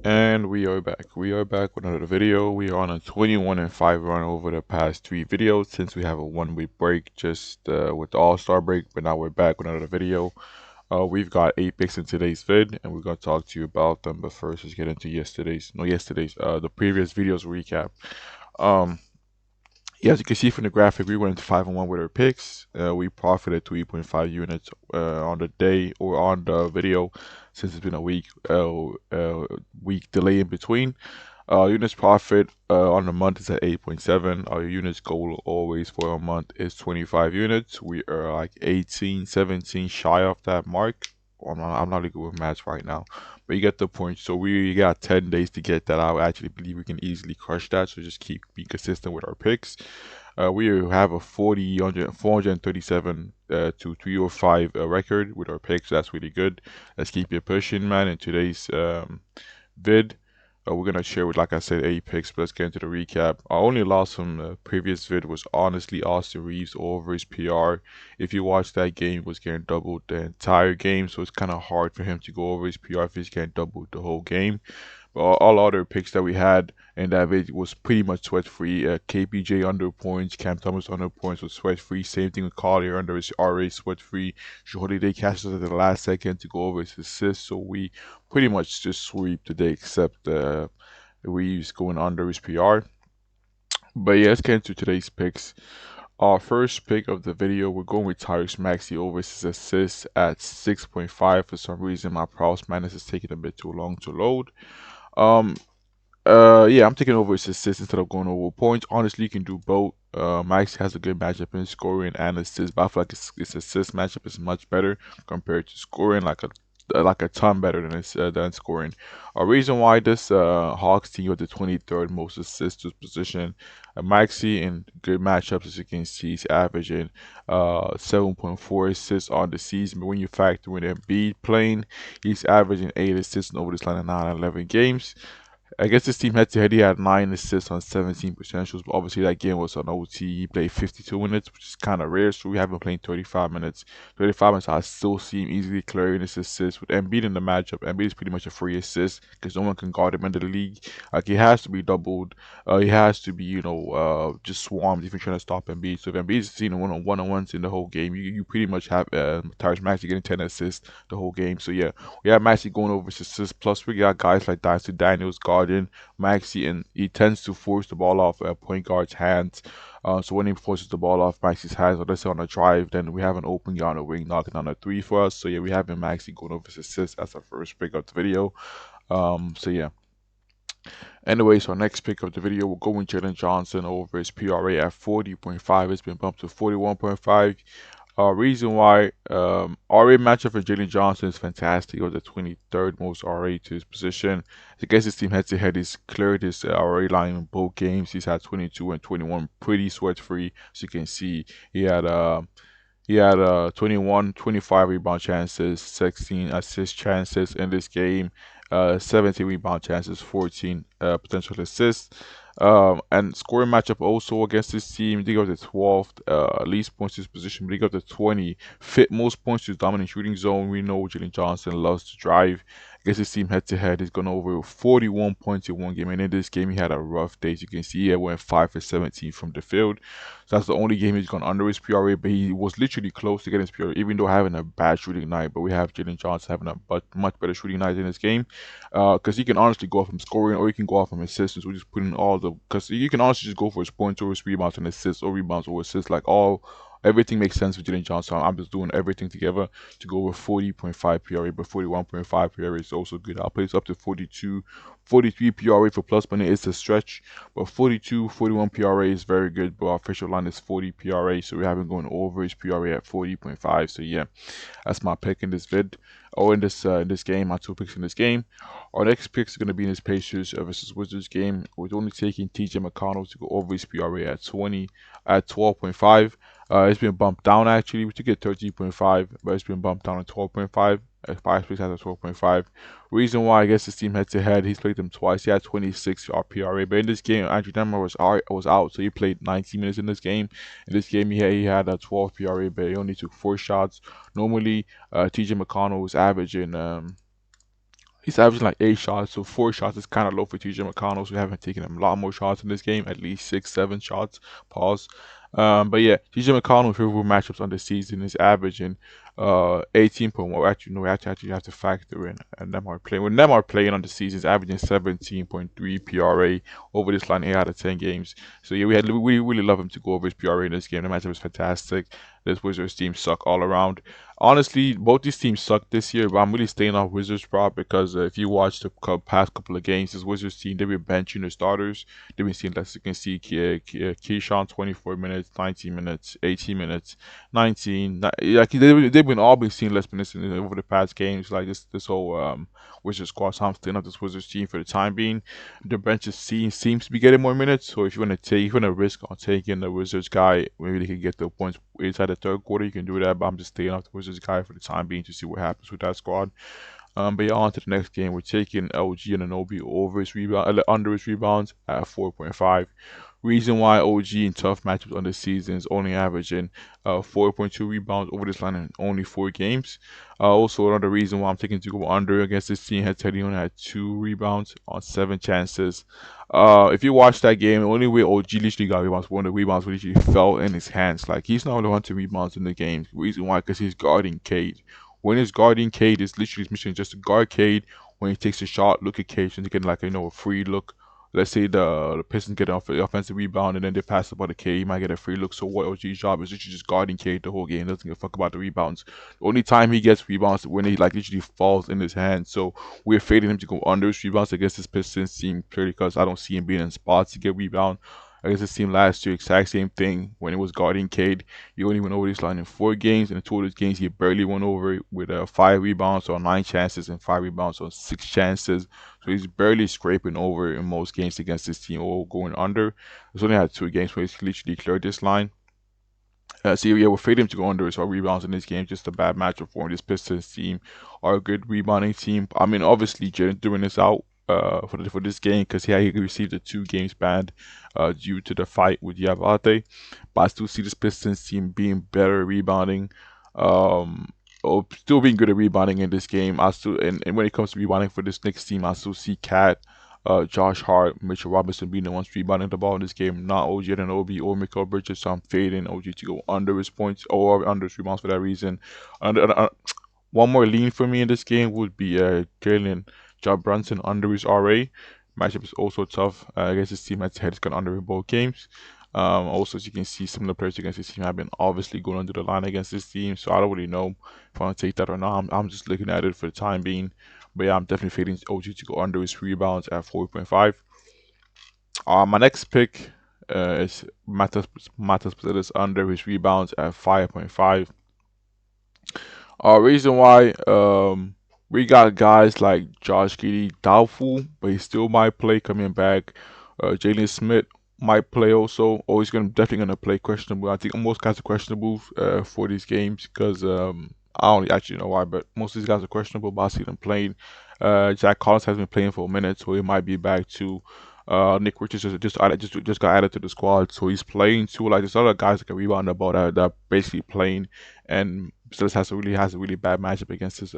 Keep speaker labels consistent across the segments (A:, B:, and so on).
A: And we are back. We are back with another video. We are on a 21-5 run over the past 3 videos since we have a 1 week break just with the All-Star break. But now we're back with another video. We've got 8 picks in today's vid, and we're gonna talk to you about them. But first, let's get into the previous videos recap. Um, yeah, as you can see from the graphic, we went 5-1 with our picks. We profited 3.5 units on the day or on the video since it's been a week delay in between. Units profit on the month is at 8.7. Our units goal always for a month is 25 units. We are like 18, 17 shy of that mark. I'm not really good with maths right now, but you get the point. So we got 10 days to get that. I actually believe we can easily crush that. So just keep being consistent with our picks. We have a 437 to 305 record with our picks. That's really good. Let's keep it pushing, man. In today's vid, we're gonna share with, like I said, 8 picks. But let's get into the recap. Our only loss from the previous vid was honestly Austin Reeves over his PR. If you watch that game, he was getting doubled the entire game, so it's kind of hard for him to go over his PR if he's getting doubled the whole game. But all other picks that we had in that vid was pretty much sweat free. KPJ under points, Cam Thomas under points was sweat free. Same thing with Collier under his RA sweat free. Holiday catches at the last second to go over his assist, so we pretty much just sweep today, except Reeves going under his PR. But yeah, let's get into today's picks. Our first pick of the video, we're going with Tyrese Maxey over his assists at 6.5. For some reason, my Prowse Madness is taking a bit too long to load. Um, yeah, I'm taking over his assists instead of going over points. Honestly, you can do both. Max has a good matchup in scoring and assists, but I feel like his assist matchup is much better compared to scoring, like a ton better than scoring. A reason why this Hawks team was the 23rd most assists to position. Maxi in good matchups, as you can see, he's averaging 7.4 assists on the season. But when you factor in Embiid playing, he's averaging 8 assists over this line of 9-11 games. I guess this team head to head, he had 9 assists on 17 potentials, but obviously that game was on OT. He played 52 minutes, which is kind of rare, so we have been playing 35 minutes. 35 minutes, I still see him easily clearing this assist. With Embiid in the matchup, Embiid is pretty much a free assist because no one can guard him in the league. Like, he has to be doubled. He has to be, just swarmed if you're trying to stop Embiid. So if Embiid is seen one-on-ones in the whole game, you pretty much have Tyrese Maxey getting 10 assists the whole game. So yeah, we have Maxey going over his assists. Plus, we got guys like Dynasty Daniels guarding Maxey, and he tends to force the ball off point guard's hands. So when he forces the ball off Maxey's hands, or let's say on a drive, then we have an open guy on the wing knocking on a 3 for us. So yeah, we have Maxey going over his assists as our first pick of the video. So yeah. Anyway, so our next pick of the video, we'll go with Jalen Johnson over his PRA at 40.5. It's been bumped to 41.5. Reason why RA matchup for Jalen Johnson is fantastic. He was the 23rd most RA to his position. I guess his team head to head, he's cleared his RA line in both games. He's had 22 and 21 pretty sweat free. As you can see, he had 21, 25 rebound chances, 16 assist chances in this game, 17 rebound chances, 14 potential assists. And scoring matchup also against this team, they got the 12th least points to his position, but they got the 20 fit most points to his dominant shooting zone. We know Jalen Johnson loves to drive. Against his team head to head, he's gone over 41 points in one game, and in this game he had a rough day. As you can see, he went 5 for 17 from the field. So that's the only game he's gone under his PRA, but he was literally close to getting his PRA, even though having a bad shooting night. But we have Jalen Johnson having a much better shooting night in this game, because he can honestly go off from scoring or he can go off from assists. So we're just putting all the, because you can honestly just go for his points or his rebounds and assists, or rebounds or assists, like everything makes sense with Jalen Johnson. I'm just doing everything together to go with 40.5 PRA, but 41.5 PRA is also good. I'll place up to 42, 43 PRA for plus money. It's a stretch, but 42, 41 PRA is very good. But our official line is 40 PRA, so we haven't gone over his PRA at 40.5. So yeah, that's my pick in this vid. Oh, in this game, my 2 picks in this game. Our next pick is going to be in this Pacers versus Wizards game. We're only taking TJ McConnell to go over his PRA at 12.5. It's been bumped down actually. We took it 13.5, but it's been bumped down to 12.5. Five has a 12.5. Reason why, I guess his team head to head, he's played them twice. He had 26 PRA, but in this game, Andrew Denver was out, so he played 90 minutes in this game. In this game, he had a 12 PRA, but he only took 4 shots. Normally, TJ McConnell was averaging He's averaging like 8 shots, so 4 shots is kind of low for TJ McConnell. So we haven't taken him a lot more shots in this game, at least 6, 7 shots. Pause. But yeah, TJ McConnell favorable matchups on the season is averaging 18.1. Actually, no, actually you have to factor in Nemar playing. When Nemar playing on the season, is averaging 17.3 PRA over this line 8 out of 10 games. So yeah, we really love him to go over his PRA in this game. The matchup is fantastic. This Wizards team suck all around. Honestly, both these teams suck this year, but I'm really staying off Wizards prop because if you watch the past couple of games, this Wizards team, they've been benching their starters. They've been seeing, as you can see, Keyshawn 24 minutes, 19 minutes, 18 minutes, 19. Like they've been all been seeing less minutes over the past games. Like this whole Wizards squad. So I'm staying off this Wizards team for the time being. The bench seems to be getting more minutes. So if you want to take, if you want to risk on taking the Wizards guy, maybe they can get the points inside the third quarter. You can do that, but I'm just staying off the Wizards guy for the time being to see what happens with that squad. But yeah, on to the next game. We're taking LG and Anobi over his rebound, under his rebounds at 4.5. Reason why OG in tough matchups on the season is only averaging 4.2 rebounds over this line in only 4 games. Also, another reason why I'm taking to go under against this team, Teddy only had 2 rebounds on 7 chances. If you watch that game, the only way OG literally got rebounds, one of the rebounds literally fell in his hands. Like he's not only hunting rebounds in the game. Reason why, because he's guarding Cade. When he's guarding Cade, it's literally his mission just to guard Cade. When he takes a shot, look at Cade, and to get like a free look. Let's say the Pistons get off the offensive rebound and then they pass the ball to Cade, he might get a free look. So what OG's job is literally just guarding Cade the whole game. Doesn't give a fuck about the rebounds. The only time he gets rebounds when he like literally falls in his hands. So we're fading him to go under his rebounds. I guess this Pistons team purely because I don't see him being in spots to get rebound. I guess it seemed last year, exact same thing when it was guarding Cade. He only went over this line in 4 games, and in 2 of those games, he barely went over it with 5 rebounds on 9 chances and 5 rebounds on 6 chances. So he's barely scraping over in most games against this team or going under. He's only had 2 games where he's literally cleared this line. So yeah, we're fading him to go under his rebounds in this game. Just a bad matchup for him. This Pistons team are a good rebounding team. I mean, obviously, Jaden doing this out for this game because he received a 2 games ban due to the fight with Yavate. But I still see this Pistons team being better rebounding. Or still being good at rebounding in this game. I still and when it comes to rebounding for this next team, I still see Cat, Josh Hart, Mitchell Robinson being the ones rebounding the ball in this game, not OG Anunoby or Mikal Bridges. So I'm fading OG to go under his points or under his rebounds for that reason. One more lean for me in this game would be Jalen Job Brunson under his RA. Matchup is also tough. I guess his team has gone under in both games. Also, as you can see, some of the players against this team have been obviously going under the line against this team, so I don't really know if I want to take that or not. I'm just looking at it for the time being. But yeah, I'm definitely fading OG to go under his rebounds at 4.5. My next pick is Matas Pozelis under his rebounds at 5.5. Reason why we got guys like Josh Giddey doubtful, but he still might play coming back. Jalen Smith might play also, or he's definitely gonna play questionable. I think most guys are questionable for these games because I don't actually know why, but most of these guys are questionable. But I see them playing. Jack Collins has been playing for a minute, so he might be back too. Nick Richards just got added to the squad, so he's playing too. Like there's other guys that can rebound the ball that are basically playing, and Steelers has a really bad matchup against this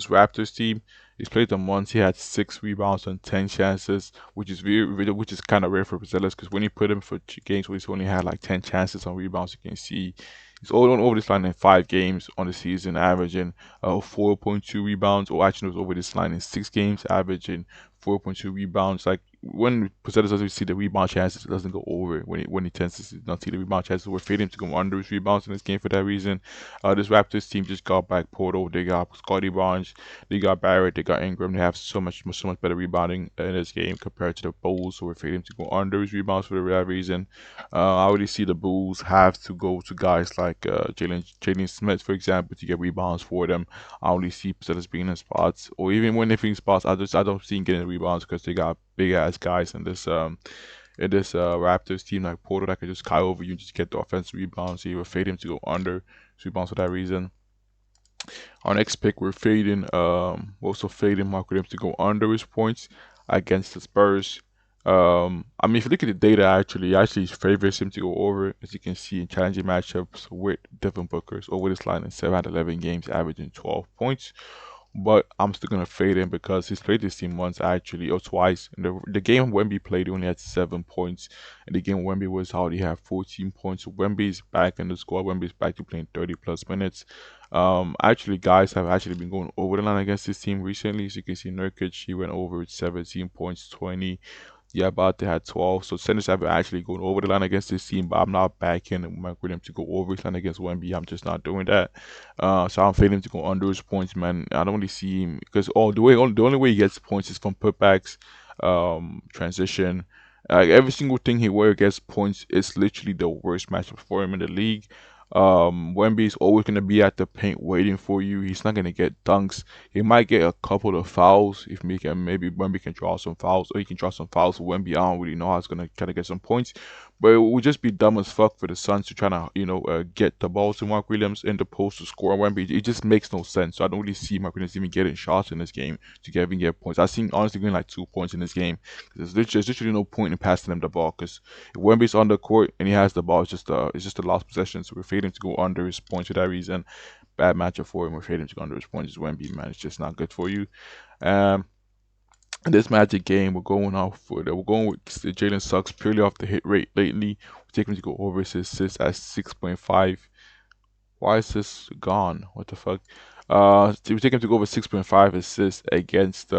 A: Raptors team. He's played them once. He had 6 rebounds on 10 chances, which is which is kind of rare for Brazilians because when you put him for 2 games where he's only had like 10 chances on rebounds, you can see he's all on over this line in 5 games on the season, averaging 4.2 rebounds, or actually it was over this line in 6 games, averaging 4.2 rebounds. Like when Poseidon doesn't see the rebound chances, it doesn't go over. When he tends to not see the rebound chances, we're fading to go under his rebounds in this game for that reason. This Raptors team just got back Porto. They got Scotty Barnes. They got Barrett. They got Ingram. They have so much better rebounding in this game compared to the Bulls. So we're fading to go under his rebounds for that reason. I already see the Bulls have to go to guys like Jalen Smith, for example, to get rebounds for them. I only see Poseidon being in spots, or even when they're in spots, I don't see him getting rebounds because they got big ass guys in this Raptors team like Porter that can just kite over you and just get the offensive rebounds. So you will fade him to go under rebounds for that reason. Our next pick, we're also fading Mark Williams to go under his points against the Spurs. I mean, if you look at the data, actually favors him to go over, as you can see in challenging matchups with Devin Booker's over this line in 7 out of 11 games, averaging 12 points. but I'm still gonna fade him because he's played this team once actually or twice. In the game Wemby played, he only had 7 points. And the game Wemby was out, he had 14 points. So Wemby's back in the squad. Wemby's back to playing 30 plus minutes. Actually, guys have actually been going over the line against this team recently. As you can see, Nurkic, he went over with 17 points, 20. Yeah, but they had 12. So centers have actually gone over the line against this team, but I'm not backing Mike Williams to go over his line against Wemby. I'm just not doing that. So I'm failing to go under his points, man. I don't really see him because the only way he gets points is from putbacks, transition. Every single thing he where gets points is literally the worst matchup for him in the league. Wemby is always gonna be at the paint waiting for you. He's not gonna get dunks. He might get a couple of fouls if we can maybe Wemby can draw some fouls or he can draw some fouls for Wemby. I don't really know how it's gonna kind of get some points, but it would just be dumb as fuck for the Suns to try to get the ball to Mark Williams in the post to score on Wemby. It just makes no sense. So I don't really see Mark Williams even getting shots in this game to even get points. I seen honestly getting like 2 points in this game. There's literally no point in passing him the ball because if Wemby's on the court and he has the ball, it's just a lost possession. So we're fading to go under his points for that reason. Bad matchup for him. We're fading to go under his points. Is Wemby, man. It's just not good for you. Um, in this Magic game, we're going with Jalen Suggs purely off the hit rate lately. We're taking him to go over his assists at 6.5. Why is this gone? What the fuck? We're taking him to go over 6.5 assists against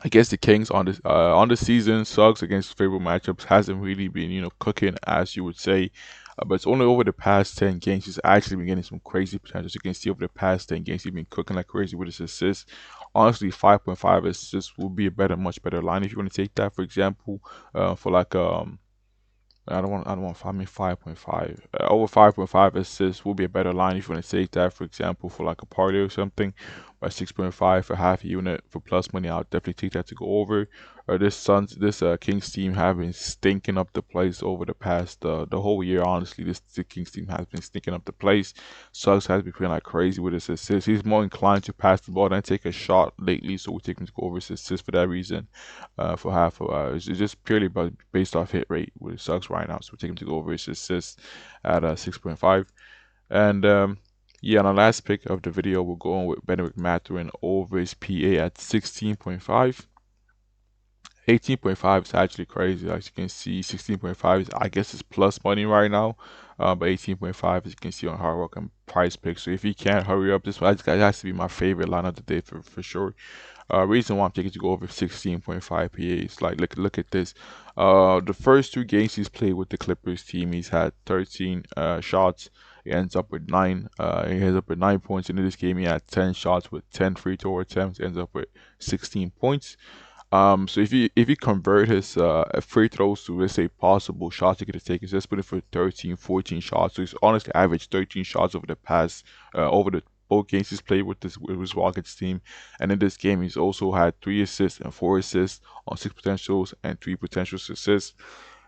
A: against the Kings on the season. Suggs against favorable matchups hasn't really been cooking as you would say. But it's only over the past 10 games he's actually been getting some crazy potential. So you can see over the past 10 games he's been cooking like crazy with his assists. Honestly, 5.5 assists would be a much better line if you want to take that. For example, for like I don't want 5.5. Over 5.5 assists will be a better line if you want to take that, for example, for like a parlay or something. By 6.5 for half a unit for plus money, I'll definitely take that to go over. This Kings team have been stinking up the place over the past the whole year. Honestly, the Kings team has been stinking up the place. Suggs has been playing like crazy with his assists. He's more inclined to pass the ball than take a shot lately, so we're taking to go over his assists for that reason. For half of it's just purely based off hit rate with Suggs right now, so we're taking to go over his assists at 6.5. And yeah, on the last pick of the video, we're going with Benedict Mathurin over his PA at 16.5. 18.5 is actually crazy. As you can see, 16.5 is, I guess, it's plus money right now. But 18.5, as you can see on Hard Rock and Price Pick. So if you can't hurry up, this one has to be my favorite line of the day for sure. Reason why I'm taking to go over 16.5 PAs. Like, look at this. The first two games he's played with the Clippers team, he's had 13 shots. He ends up with 9. He ends up with 9 points. In this game, he had 10 shots with 10 free throw attempts. Ends up with 16 points. So if you convert his free throws to, let's say, possible shots he could take, he's just put it for 13, 14 shots. So he's honestly averaged 13 shots over the past over the both games he's played with his Rockets team. And in this game, he's also had 3 assists and 4 assists on 6 potentials and 3 potential assists.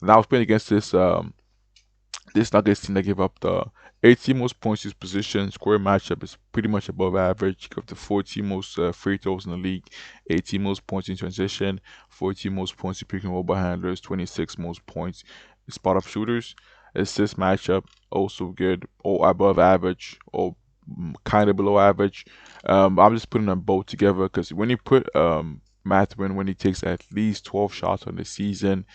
A: Now I was playing against this Nuggets team that gave up the 18 most points his position. Square matchup is pretty much above average. Gave the 14 most free throws in the league, 18 most points in transition, 14 most points in pick and roll by handlers, 26 most points in spot up shooters. Assist matchup also good, or above average, or kind of below average. I'm just putting them both together because when you put Mathurin, when he takes at least 12 shots on the season,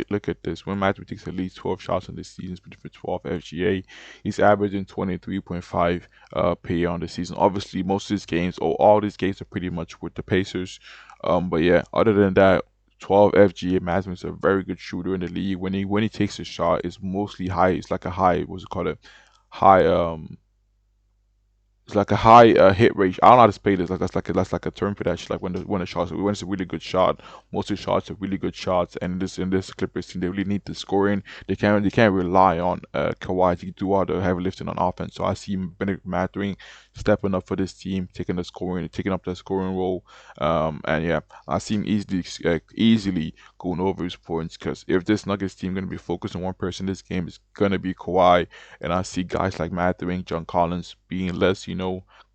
A: look at this. When Mathurin takes at least 12 shots on the season, for 12 FGA, he's averaging 23.5 PA on the season. Obviously, most of his games, or all these games, are pretty much with the Pacers. But yeah, other than that, 12 FGA. Mathurin's a very good shooter in the league. When he takes a shot, it's mostly high. It's like a high. What's it called? High it's like a high hit rate. I don't know how to spell this. Like that's like a term for that. Shit. Like when it's a really good shot, most of the shots are really good shots. And in this Clippers team, they really need the scoring. They can't rely on Kawhi to do all the heavy lifting on offense. So I see Benedict Mathurin stepping up for this team, taking up the scoring role. And yeah, I see him easily going over his points because if this Nuggets team gonna be focused on one person, this game is gonna be Kawhi. And I see guys like Mathurin, John Collins being less,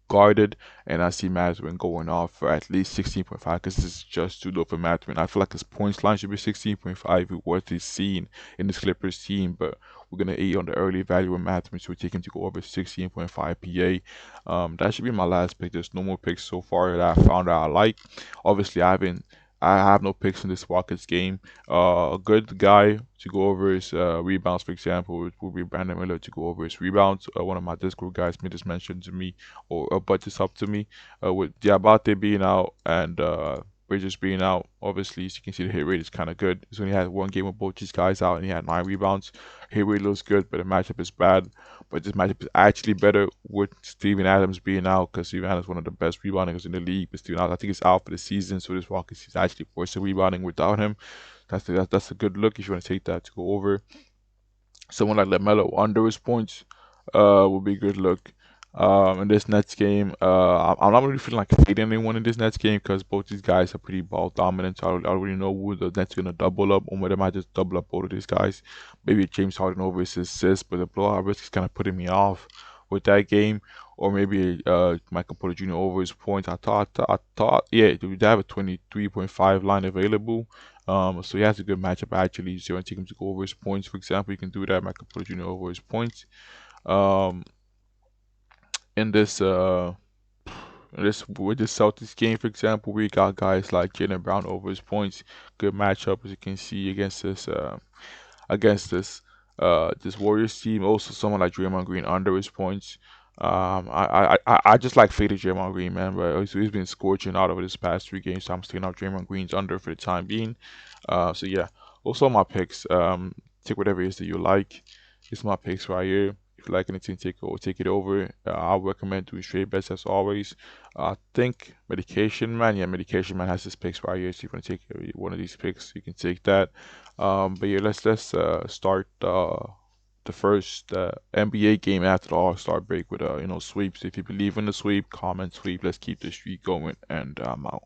A: guarded, and I see Mathurin going off for at least 16.5 because this is just too low for Mathurin. I feel like his points line should be 16.5 with what he's seen in this Clippers team, but We're gonna eat on the early value with Matthews, so we take him to go over 16.5 PA. That should be my last pick. There's no more picks so far that I found that I like. Obviously, I have no picks in this Rockets game. A good guy to go over his rebounds, for example, would be Brandon Miller to go over his rebounds. One of my Discord guys made this mention to me, or brought this up to me, with Diabate being out and Bridges being out. Obviously, as you can see, the hit rate is kind of good. He's only had one game with both these guys out, and he had 9 rebounds. Hit rate looks good, but the matchup is bad. But this matchup is actually better with Steven Adams being out, because Steven Adams is one of the best rebounders in the league. But Steven Adams, I think, he's out for the season, so this Rockets is actually worse at rebounding without him. That's a good look if you want to take that to go over. Someone like LaMelo under his points would be a good look. In this Nets game, I'm not really feeling like fading anyone in this Nets game because both these guys are pretty ball dominant. So I don't really know who the Nets gonna double up, or whether they might just double up both of these guys. Maybe James Harden over his assists, but the blowout risk is kind of putting me off with that game. Or maybe Michael Porter Jr. over his points. Yeah, they have a 23.5 line available. So he has a good matchup actually. So you want to take him to go over his points, for example, you can do that. Michael Porter Jr. over his points. Um, in this with the Celtics game, for example, we got guys like Jaylen Brown over his points. Good matchup as you can see against this Warriors team. Also, someone like Draymond Green under his points. I just like faded Draymond Green, man. But he's been scorching out over this past 3 games, so I'm sticking out Draymond Green's under for the time being. So yeah, also my picks. Take whatever it is that you like. It's my picks right here. If you like anything, take it over. I recommend doing straight bets as always. I think Medication Man, yeah, Medication Man has his picks right here. So if you want to take one of these picks, you can take that. But yeah, let's start the first NBA game after the All-Star break with sweeps. If you believe in the sweep, comment sweep. Let's keep the streak going, and I'm out.